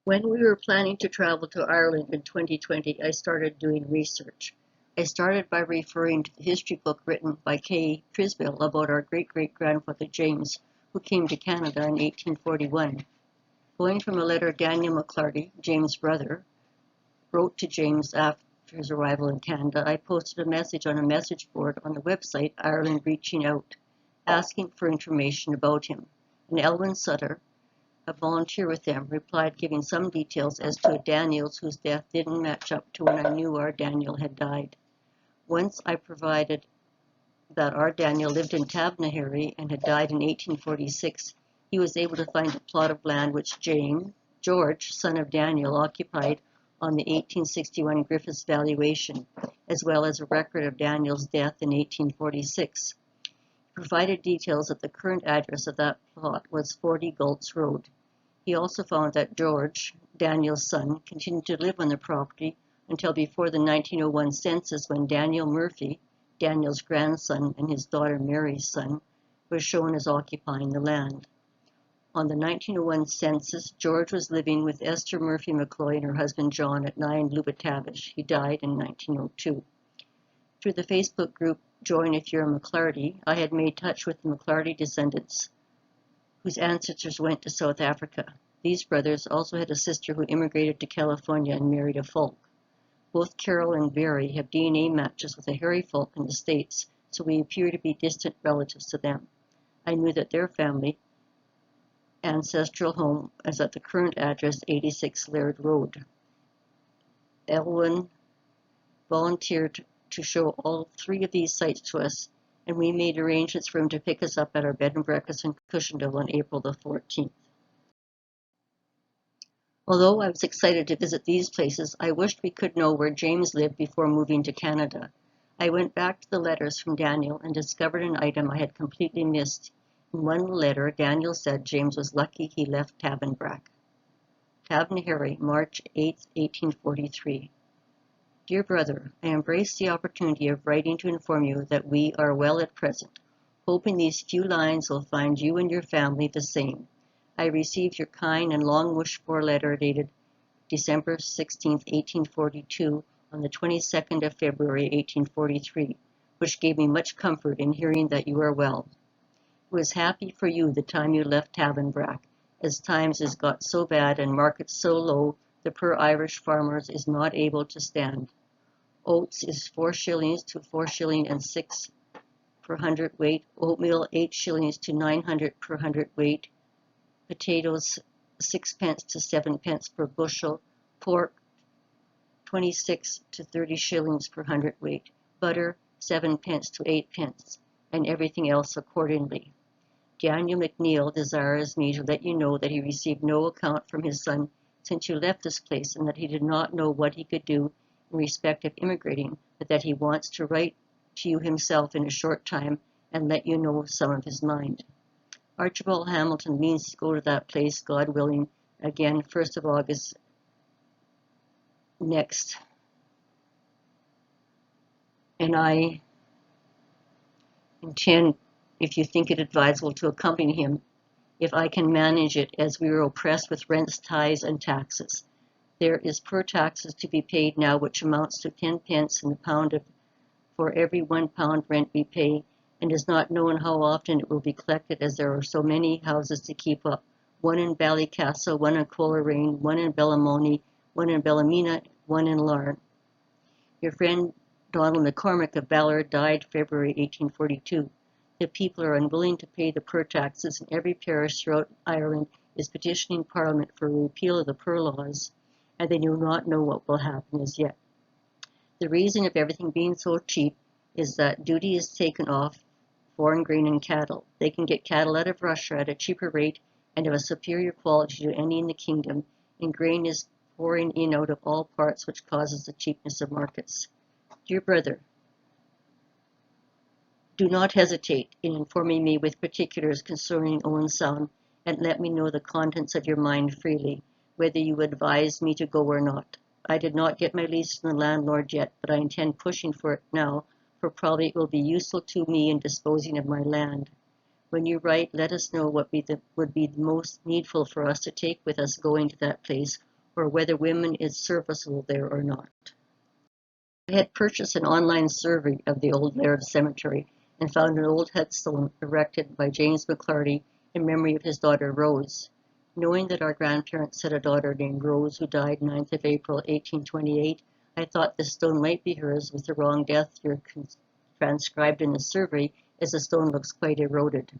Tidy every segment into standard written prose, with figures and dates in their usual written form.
When we were planning to travel to Ireland in 2020, I started doing research. I started by referring to the history book written by Kay Criswell about our great-great-grandfather James, who came to Canada in 1841. Going from a letter Daniel McClarty, James' brother, wrote to James after his arrival in Canada, I posted a message on a message board on the website Ireland Reaching Out, asking for information about him. And Elwyn Sutter, a volunteer with them, replied giving some details as to a Daniel's whose death didn't match up to when I knew our Daniel had died. Once I provided that our Daniel lived in Tabnaharry and had died in 1846, he was able to find a plot of land which George, son of Daniel, occupied on the 1861 Griffiths valuation, as well as a record of Daniel's death in 1846. He provided details that the current address of that plot was 40 Gultz Road. He also found that George, Daniel's son, continued to live on the property until before the 1901 census, when Daniel Murphy, Daniel's grandson and his daughter Mary's son, was shown as occupying the land. On the 1901 census, George was living with Esther Murphy McCloy and her husband John at 9 Lubitavish. He died in 1902. Through the Facebook group Join If You're a McClarty, I had made touch with the McClarty descendants whose ancestors went to South Africa. These brothers also had a sister who immigrated to California and married a Folk. Both Carol and Barry have DNA matches with a Harry Folk in the States, so we appear to be distant relatives to them. I knew that their family ancestral home is at the current address 86 Laird Road. Elwyn volunteered to show all three of these sites to us, and we made arrangements for him to pick us up at our bed and breakfast in Cushendall on April the 14th. Although I was excited to visit these places, I wished we could know where James lived before moving to Canada. I went back to the letters from Daniel and discovered an item I had completely missed. In one letter, Daniel said James was lucky he left Tabernbrack. Tabnaharry, March 8, 1843. Dear brother, I embrace the opportunity of writing to inform you that we are well at present, hoping these few lines will find you and your family the same. I received your kind and long-wished-for letter dated December 16, 1842, on the 22nd of February, 1843, which gave me much comfort in hearing that you are well. It was happy for you the time you left Tabernbrack, as times is got so bad and markets so low, the poor Irish farmers is not able to stand. Oats is 4 shillings to 4 shilling and 6 per hundredweight, oatmeal 8 shillings to 900 per hundredweight, potatoes 6 pence to 7 pence per bushel, pork 26 to 30 shillings per hundredweight, butter 7 pence to 8 pence, and everything else accordingly. Daniel McNeil desires me to let you know that he received no account from his son since you left this place, and that he did not know what he could do in respect of immigrating, but that he wants to write to you himself in a short time and let you know some of his mind. Archibald Hamilton means to go to that place, God willing, again 1st of August next. And I intend, if you think it advisable, to accompany him, if I can manage it, as we are oppressed with rents, tithes, and taxes. There is poor taxes to be paid now, which amounts to 10 pence in the pound for every 1 pound rent we pay, and is not known how often it will be collected, as there are so many houses to keep up, one in Ballycastle, one in Coleraine, one in Bellamoni, one in Bellamina, one in Larne. Your friend Donald McCormick of Ballard died February 1842. The people are unwilling to pay the poor taxes, and every parish throughout Ireland is petitioning Parliament for a repeal of the poor laws, and they do not know what will happen as yet. The reason of everything being so cheap is that duty is taken off foreign grain and cattle. They can get cattle out of Russia at a cheaper rate and of a superior quality to any in the kingdom, and grain is pouring in out of all parts, which causes the cheapness of markets. Dear brother, do not hesitate in informing me with particulars concerning Owen Sound, and let me know the contents of your mind freely, whether you advise me to go or not. I did not get my lease from the landlord yet, but I intend pushing for it now, for probably it will be useful to me in disposing of my land. When you write, let us know what would be the most needful for us to take with us going to that place, or whether women is serviceable there or not. I had purchased an online survey of the old Laird Cemetery and found an old headstone erected by James McClarty in memory of his daughter Rose. Knowing that our grandparents had a daughter named Rose who died 9th of April 1828, I thought this stone might be hers with the wrong death year transcribed in the survey, as the stone looks quite eroded.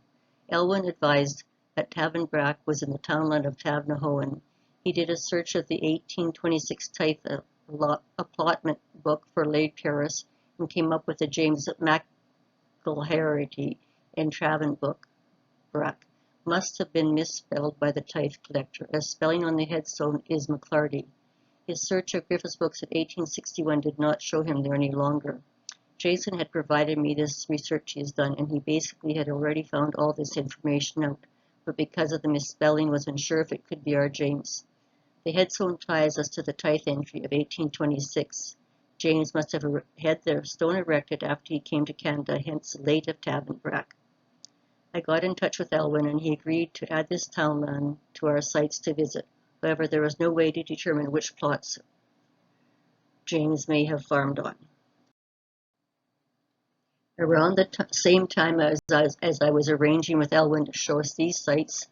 Elwyn advised that Tavenbrack was in the townland of Tavnahoan. He did a search of the 1826 tithe allotment book for Laird Paris and came up with the James McIlharity in Travenbrack. Must have been misspelled by the tithe collector, as spelling on the headstone is McClarty. His search of Griffith's books of 1861 did not show him there any longer. Jason had provided me this research he has done, and he basically had already found all this information out, but because of the misspelling was unsure if it could be our James. The headstone ties us to the tithe entry of 1826. James must have had the stone erected after he came to Canada, hence late of Tavenbrack. I got in touch with Elwyn, and he agreed to add this townland to our sites to visit. However, there was no way to determine which plots James may have farmed on. Around the same time as I was arranging with Elwyn to show us these sites,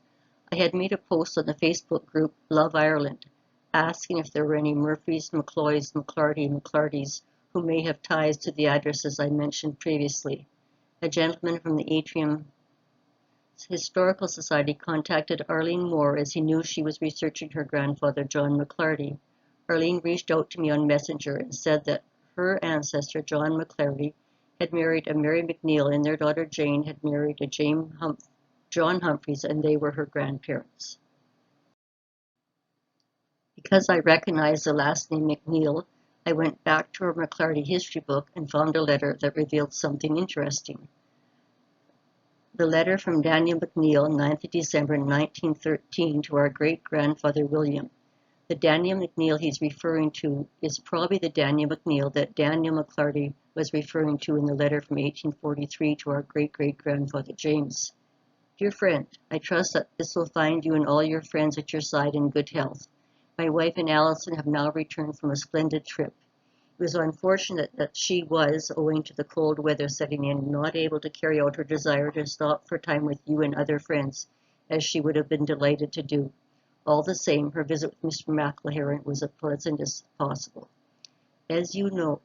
I had made a post on the Facebook group Love Ireland, asking if there were any Murphys, McCloys, McClartys who may have ties to the addresses I mentioned previously. A gentleman from the Atrium Historical Society contacted Arlene Moore as he knew she was researching her grandfather John McClarty. Arlene reached out to me on Messenger and said that her ancestor John McClarty had married a Mary McNeil and their daughter Jane had married a John Humphreys, and they were her grandparents. Because I recognized the last name McNeil, I went back to her McClarty history book and found a letter that revealed something interesting. The letter from Daniel McNeil, 9th of December 1913, to our great-grandfather William. The Daniel McNeil he's referring to is probably the Daniel McNeil that Daniel McClarty was referring to in the letter from 1843 to our great-great-grandfather James. Dear friend, I trust that this will find you and all your friends at your side in good health. My wife and Allison have now returned from a splendid trip. It was unfortunate that she was, owing to the cold weather setting in, not able to carry out her desire to stop for a time with you and other friends, as she would have been delighted to do. All the same, her visit with Mr. McIlharry was as pleasant as possible. As you know,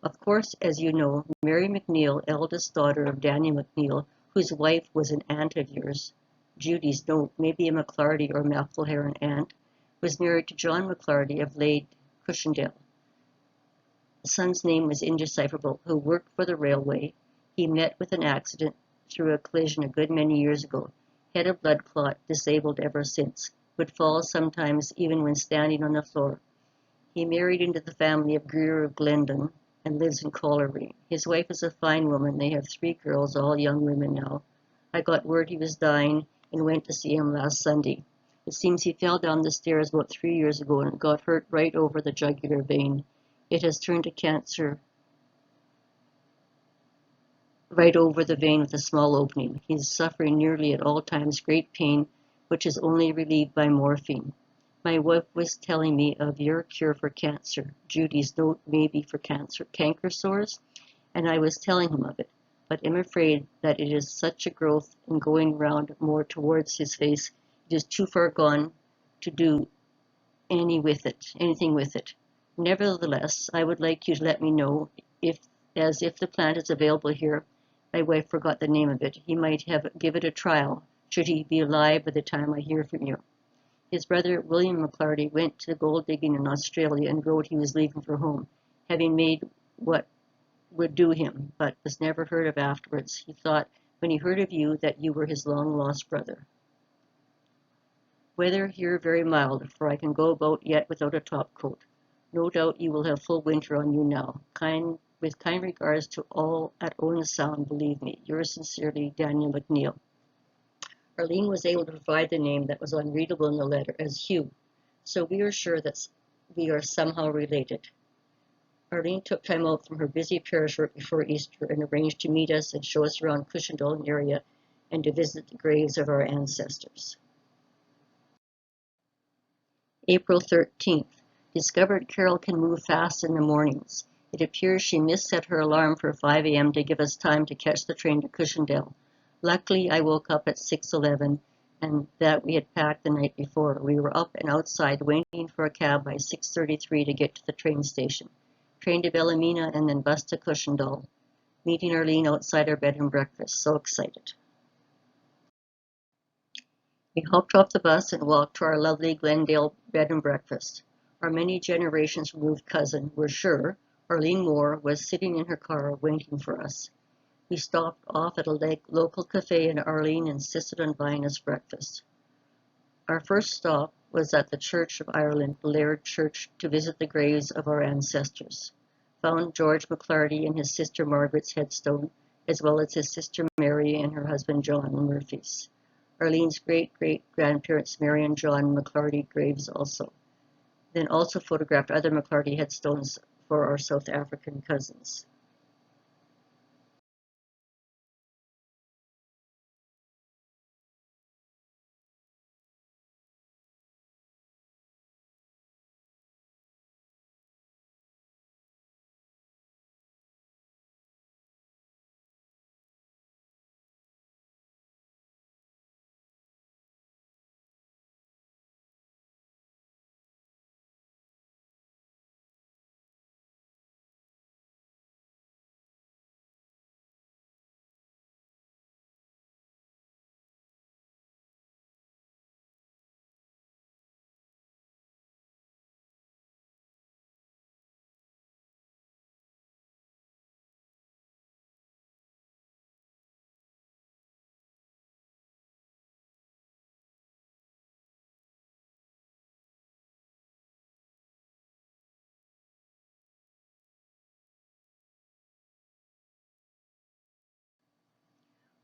Mary McNeil, eldest daughter of Daniel McNeil, whose wife was an aunt of yours, Judy's note, maybe a McClarty or McIlharry aunt, was married to John McClarty of Lade, Cushendall. The son's name was indecipherable, who worked for the railway. He met with an accident through a collision a good many years ago. Had a blood clot, disabled ever since. Would fall sometimes even when standing on the floor. He married into the family of Greer of Glendon and lives in Coleraine. His wife is a fine woman. They have 3 girls, all young women now. I got word he was dying and went to see him last Sunday. It seems he fell down the stairs about 3 years ago and got hurt right over the jugular vein. It has turned to cancer right over the vein with a small opening. He is suffering nearly at all times great pain, which is only relieved by morphine. My wife was telling me of your cure for cancer. Judy's note may be for canker sores, and I was telling him of it, but am afraid that it is such a growth and going round more towards his face, it is too far gone to do anything with it. Nevertheless, I would like you to let me know if the plant is available here. My wife forgot the name of it. He might give it a trial, should he be alive by the time I hear from you. His brother, William McClarty, went to gold digging in Australia and wrote he was leaving for home, having made what would do him, but was never heard of afterwards. He thought, when he heard of you, that you were his long-lost brother. Weather here very mild, for I can go about yet without a topcoat. No doubt you will have full winter on you now. With kind regards to all at Owen Sound, believe me, yours sincerely, Daniel McNeil. Arlene was able to provide the name that was unreadable in the letter as Hugh, so we are sure that we are somehow related. Arlene took time out from her busy parish work before Easter and arranged to meet us and show us around Cushendall area and to visit the graves of our ancestors. April 13th. Discovered Carol can move fast in the mornings. It appears she misset her alarm for 5 a.m. to give us time to catch the train to Cushendall. Luckily, I woke up at 6:11 and that we had packed the night before. We were up and outside waiting for a cab by 6:33 to get to the train station. Train to Ballymena and then bus to Cushendall. Meeting Arlene outside our bed and breakfast. So excited. We hopped off the bus and walked to our lovely Glendale bed and breakfast. Our many generations removed cousin, we're sure, Arlene Moore, was sitting in her car waiting for us. We stopped off at a local cafe and Arlene insisted on buying us breakfast. Our first stop was at the Church of Ireland, Laird Church, to visit the graves of our ancestors. Found George McClarty and his sister Margaret's headstone, as well as his sister Mary and her husband John Murphy's. Arlene's great-great-grandparents Mary and John McClarty graves also. Then also photographed other McClarty headstones for our South African cousins.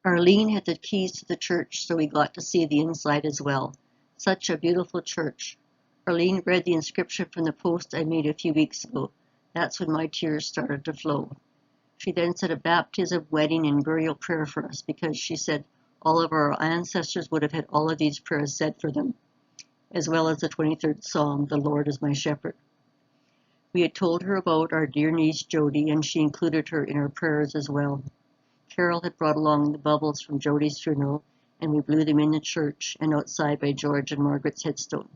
Arlene had the keys to the church, so we got to see the inside as well. Such a beautiful church. Arlene read the inscription from the post I made a few weeks ago. That's when my tears started to flow. She then said a baptism, wedding, and burial prayer for us because she said all of our ancestors would have had all of these prayers said for them, as well as the 23rd Psalm, The Lord is my shepherd. We had told her about our dear niece Jody, and she included her in her prayers as well. Carol had brought along the bubbles from Jody's funeral, and we blew them in the church and outside by George and Margaret's headstone,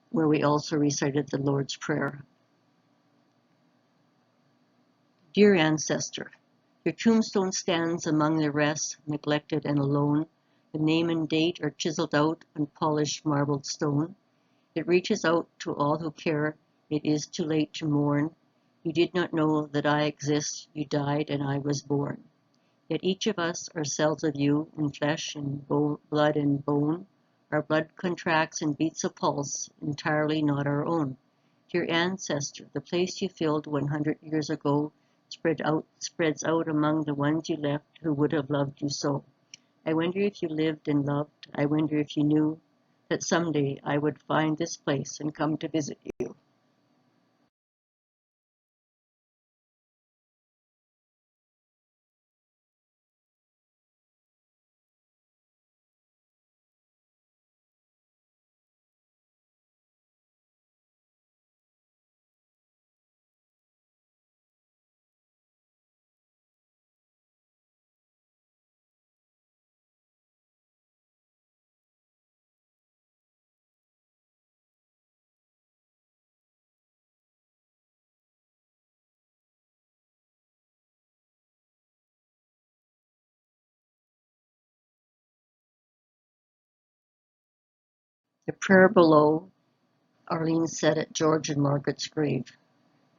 where we also recited the Lord's Prayer. Dear ancestor, your tombstone stands among the rest, neglected and alone. The name and date are chiseled out on polished marbled stone. It reaches out to all who care. It is too late to mourn. You did not know that I exist. You died and I was born. Yet each of us are cells of you in flesh and blood and bone. Our blood contracts and beats a pulse, entirely not our own. Dear ancestor, the place you filled 100 years ago spreads out among the ones you left who would have loved you so. I wonder if you lived and loved. I wonder if you knew that someday I would find this place and come to visit you. The prayer below, Arlene said at George and Margaret's grave.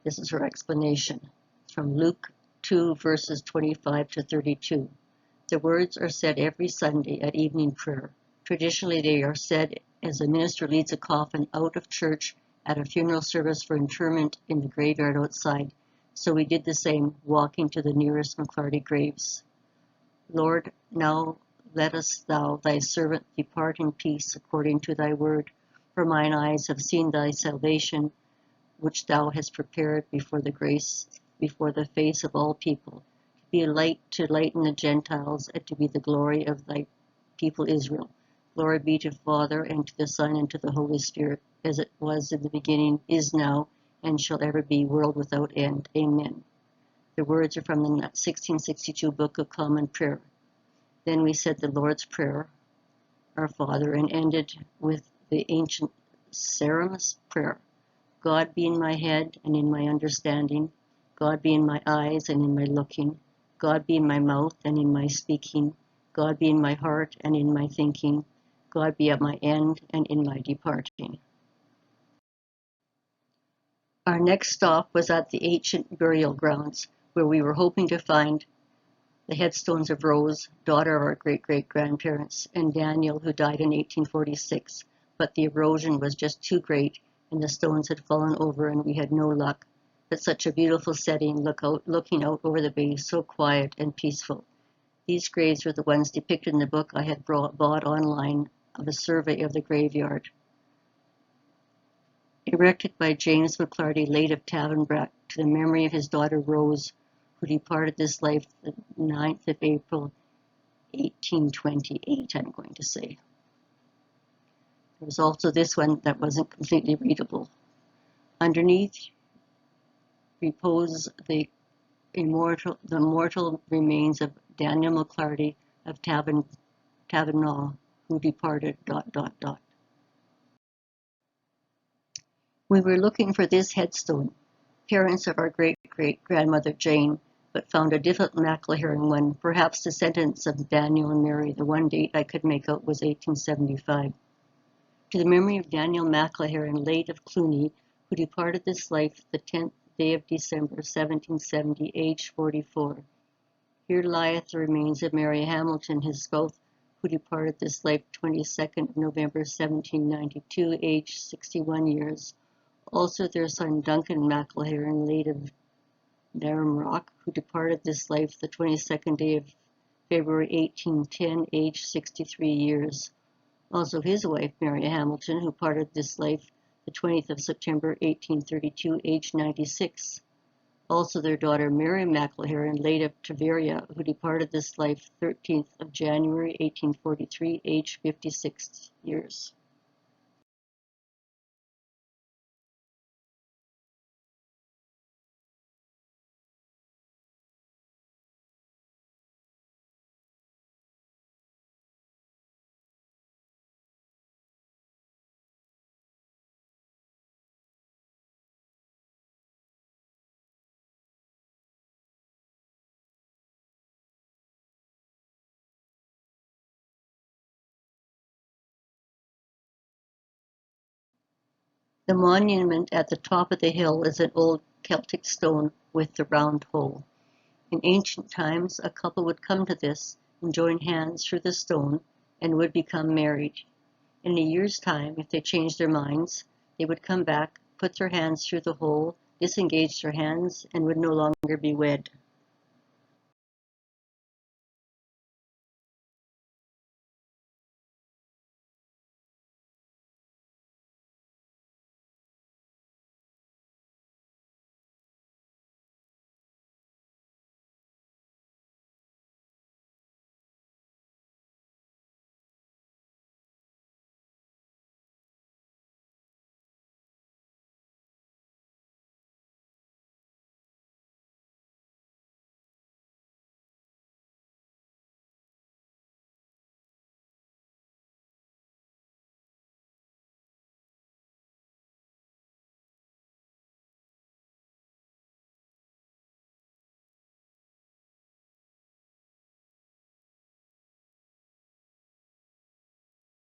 This is her explanation. From Luke 2, verses 25 to 32. The words are said every Sunday at evening prayer. Traditionally, they are said as the minister leads a coffin out of church at a funeral service for interment in the graveyard outside. So we did the same, walking to the nearest McClarty graves. Lord, now lettest thou thy servant depart in peace according to thy word. For mine eyes have seen thy salvation, which thou hast prepared before the face of all people, to be a light to lighten the Gentiles, and to be the glory of thy people Israel. Glory be to the Father, and to the Son, and to the Holy Spirit, as it was in the beginning, is now, and shall ever be, world without end. Amen. The words are from the 1662 Book of Common Prayer. Then we said the Lord's Prayer, Our Father, and ended with the ancient Saram's Prayer. God be in my head and in my understanding. God be in my eyes and in my looking. God be in my mouth and in my speaking. God be in my heart and in my thinking. God be at my end and in my departing. Our next stop was at the ancient burial grounds, where we were hoping to find the headstones of Rose, daughter of our great-great-grandparents, and Daniel, who died in 1846, but the erosion was just too great, and the stones had fallen over, and we had no luck. But such a beautiful setting, looking out over the bay, so quiet and peaceful. These graves were the ones depicted in the book I had bought online of a survey of the graveyard. Erected by James McClarty, late of Tavenbrack, to the memory of his daughter Rose, who departed this life the 9th of April, 1828, I'm going to say. There was also this one that wasn't completely readable. Underneath repose the mortal remains of Daniel McClarty of Tavernaw, who departed, ... We were looking for this headstone, parents of our great-great-grandmother Jane, but found a different McLaren one, perhaps descendants of Daniel and Mary. The one date I could make out was 1875. To the memory of Daniel McLaren, late of Cluny, who departed this life the 10th day of December, 1770, aged 44. Here lieth the remains of Mary Hamilton, his spouse, who departed this life 22nd of November, 1792, aged 61 years. Also their son Duncan McLaren, late of Darramrock, who departed this life the 22nd day of February 1810, aged 63 years. Also his wife Mary Hamilton, who parted this life the 20th of September 1832, aged 96. Also their daughter Mary McLaren, late of Taveria, who departed this life 13th of January 1843, aged 56 years. The monument at the top of the hill is an old Celtic stone with the round hole. In ancient times, a couple would come to this and join hands through the stone and would become married. In a year's time, if they changed their minds, they would come back, put their hands through the hole, disengage their hands, and would no longer be wed.